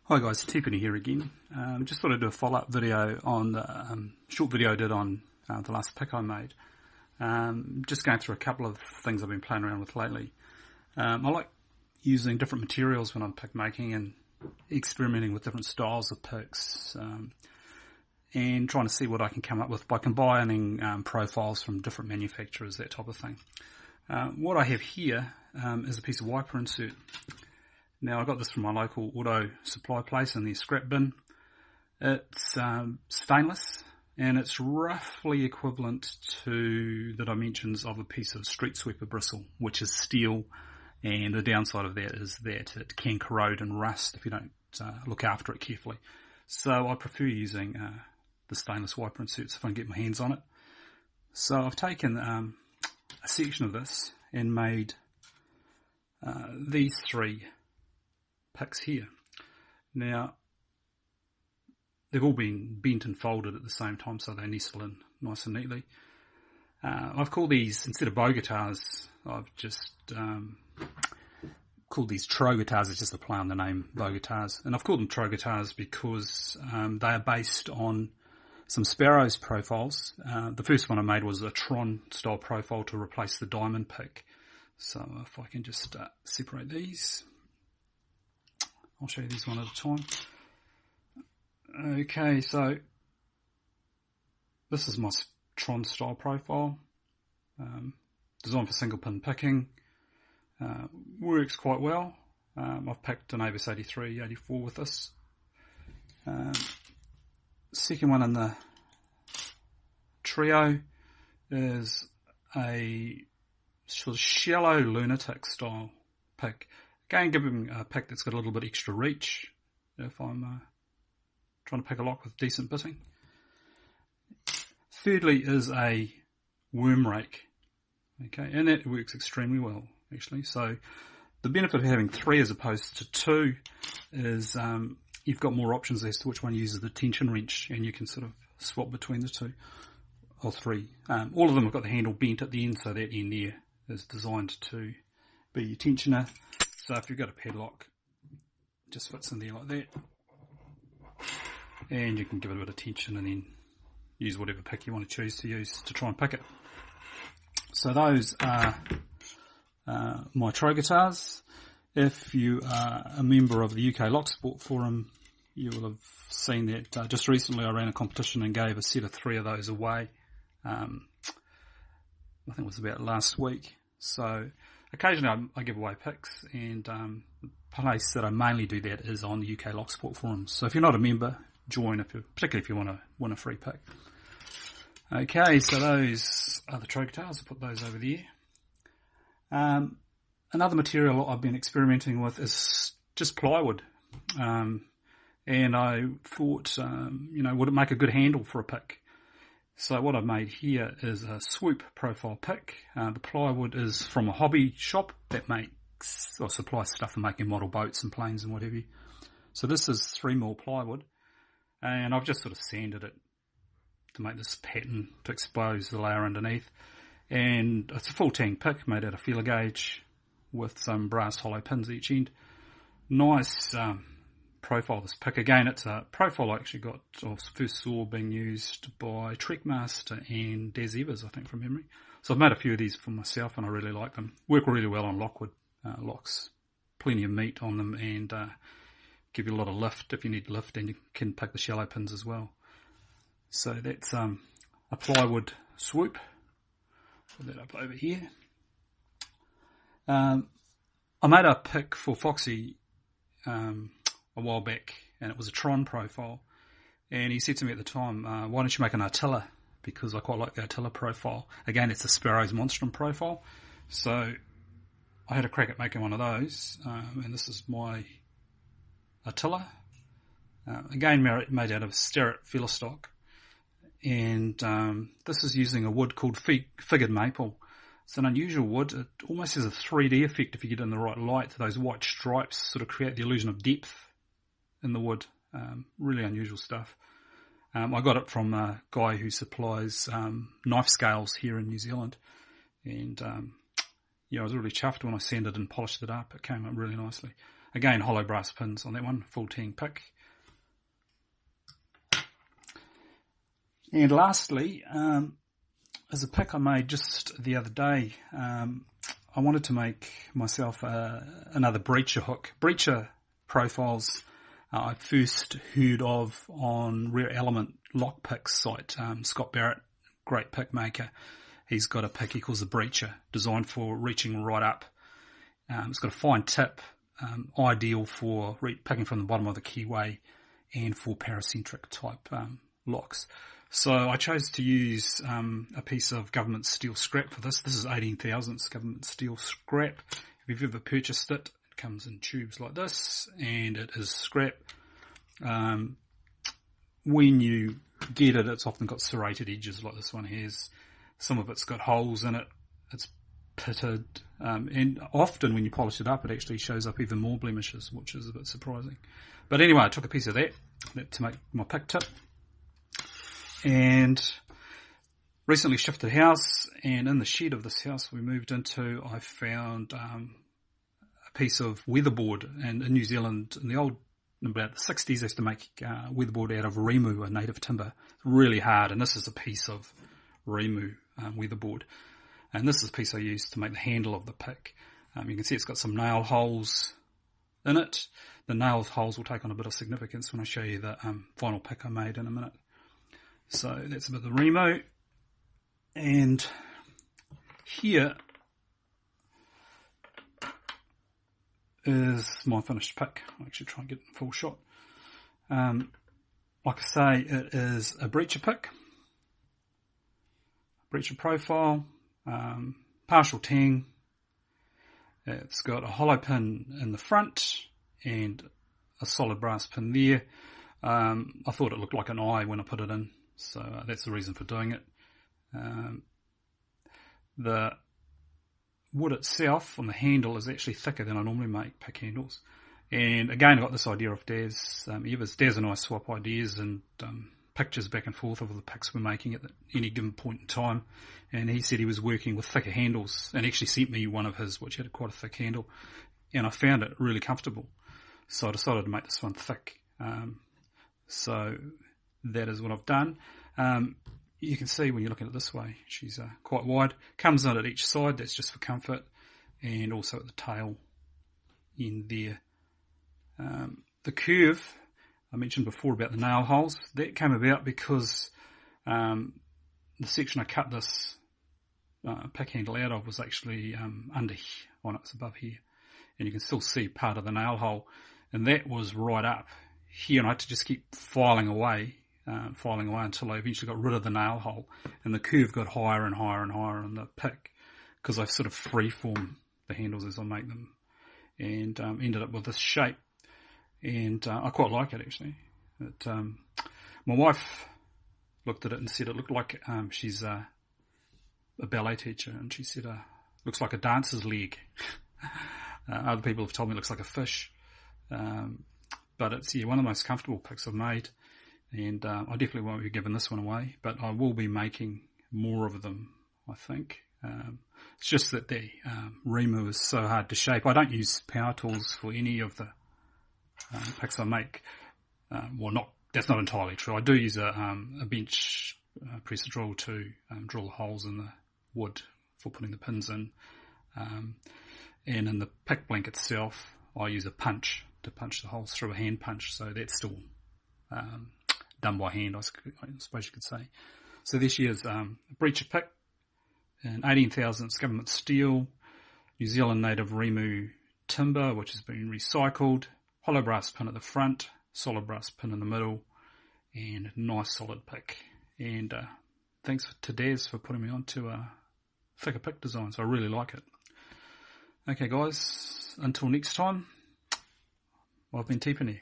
Hi guys, Tipene here again. Just thought I'd do a follow-up video on the short video I did on the last pick I made. Just going through a couple of things I've been playing around with lately. I like using different materials when I'm pick making and experimenting with different styles of picks and trying to see what I can come up with by combining profiles from different manufacturers, that type of thing. What I have here is a piece of wiper insert. Now, I got this from my local auto supply place in their scrap bin. It's stainless, and it's roughly equivalent to the dimensions of a piece of street sweeper bristle, which is steel, and the downside of that is that it can corrode and rust if you don't look after it carefully. So I prefer using the stainless wiper inserts if I can get my hands on it. So I've taken a section of this and made these three picks here. Now, they've all been bent and folded at the same time, so they nestle in nice and neatly. I've called these, instead of bow guitars, I've just called these Trogotas. It's just a play on the name bow guitars. And I've called them Trogotas because they are based on some Sparrows profiles. The first one I made was a Tron style profile to replace the diamond pick. So if I can just separate these, I'll show you these one at a time. Okay, so this is my Tron style profile, designed for single pin picking. Works quite well. I've picked an Avis 83, 84 with this. Second one in the trio is a sort of shallow lunatic style pick. Again, giving a pick that's got a little bit extra reach if I'm trying to pick a lock with decent bitting. Thirdly is a worm rake. Okay, and that works extremely well, actually. So the benefit of having three as opposed to two is you've got more options as to which one uses the tension wrench, and you can sort of swap between the two or three. All of them have got the handle bent at the end, so that end there is designed to be your tensioner. So if you've got a padlock, it just fits in there like that. And you can give it a bit of tension and then use whatever pick you want to choose to use to try and pick it. So those are my Trogotas. If you are a member of the UK Lock Sport Forum, you will have seen that just recently I ran a competition and gave a set of three of those away. I think it was about last week. So occasionally I give away picks, and the place that I mainly do that is on the UK Lock Sport Forums. So if you're not a member, join, particularly if you want to win a free pick. Okay, so those are the Trogotas. I'll put those over there. Another material I've been experimenting with is just plywood. And I thought, would it make a good handle for a pick? So what I've made here is a Swoop profile pick. The plywood is from a hobby shop that makes or supplies stuff for making model boats and planes and what have you. So this is 3mm plywood, and I've just sort of sanded it to make this pattern to expose the layer underneath. And it's a full tang pick made out of feeler gauge with some brass hollow pins each end. Nice profile, this pick. Again, it's a profile I actually got, or first saw being used by Trekmaster and Daz Evers, I think, from memory. So I've made a few of these for myself, and I really like them. Work really well on lockwood locks. Plenty of meat on them, and give you a lot of lift if you need lift, and you can pick the shallow pins as well. So that's a plywood Swoop. Put that up over here. I made a pick for Foxy a while back, and it was a Tron profile, and he said to me at the time, why don't you make an Atilla, because I quite like the Atilla profile. Again, it's a Sparrows Monstrum profile, so I had a crack at making one of those, and this is my Atilla, again made out of Starrett Feeler Stock, and this is using a wood called figured maple. It's an unusual wood. It almost has a 3D effect if you get it in the right light. Those white stripes sort of create the illusion of depth in the wood. Really unusual stuff. I got it from a guy who supplies knife scales here in New Zealand. And I was really chuffed when I sanded and polished it up. It came up really nicely. Again, hollow brass pins on that one, full tang pick. And lastly, is a pick I made just the other day. I wanted to make myself another breacher hook. Breacher profiles I first heard of on Rare Element lockpick site. Scott Barrett, great pick maker. He's got a pick he calls the breacher, designed for reaching right up. It's got a fine tip, ideal for picking from the bottom of the keyway and for paracentric type locks. So I chose to use a piece of government steel scrap for this. This is 18 thousandths government steel scrap. If you've ever purchased it, it comes in tubes like this, and it is scrap. When you get it, it's often got serrated edges like this one has. Some of it's got holes in it. It's pitted. And often when you polish it up, it actually shows up even more blemishes, which is a bit surprising. But anyway, I took a piece of that to make my pick tip. And recently shifted house, and in the shed of this house we moved into, I found a piece of weatherboard. And in New Zealand, in about the 60s, they used to make weatherboard out of rimu, a native timber. Really hard, and this is a piece of rimu weatherboard. And this is the piece I used to make the handle of the pick. You can see it's got some nail holes in it. The nail holes will take on a bit of significance when I show you the final pick I made in a minute. So that's a bit of the Remo. And here is my finished pick. I'll actually try and get it in full shot. Like I say, it is a breacher pick. Breacher profile. Partial tang. It's got a hollow pin in the front and a solid brass pin there. I thought it looked like an eye when I put it in. So that's the reason for doing it. The wood itself on the handle is actually thicker than I normally make pick handles. And again, I got this idea off Daz. Daz and I swap ideas and pictures back and forth of the picks we're making at any given point in time. And he said he was working with thicker handles and actually sent me one of his, which had quite a thick handle. And I found it really comfortable. So I decided to make this one thick. So that is what I've done. You can see when you're looking at it this way, she's quite wide. Comes out at each side, that's just for comfort, and also at the tail end there. The curve, I mentioned before about the nail holes, that came about because the section I cut this pick handle out of was actually under on it, it's above here. And you can still see part of the nail hole, and that was right up here, and I had to just keep filing away until I eventually got rid of the nail hole, and the curve got higher and higher and higher on the pick because I sort of freeform the handles as I make them, and ended up with this shape, and I quite like it actually. My wife looked at it and said it looked like she's a ballet teacher, and she said looks like a dancer's leg. Other people have told me it looks like a fish. But it's one of the most comfortable picks I've made, and I definitely won't be giving this one away, but I will be making more of them, I think. It's just that the Remu is so hard to shape. I don't use power tools for any of the picks I make. That's not entirely true. I do use a bench press drill to drill holes in the wood for putting the pins in. And in the pick blank itself, I use a punch to punch the holes through, a hand punch, so that's still done by hand, I suppose you could say. So this year's a breacher pick, an 18 thousandths government steel, New Zealand native Remu timber, which has been recycled, hollow brass pin at the front, solid brass pin in the middle, and nice solid pick. And thanks to Daz for putting me on to thicker pick designs. I really like it. Okay guys, until next time, I've been Tipene.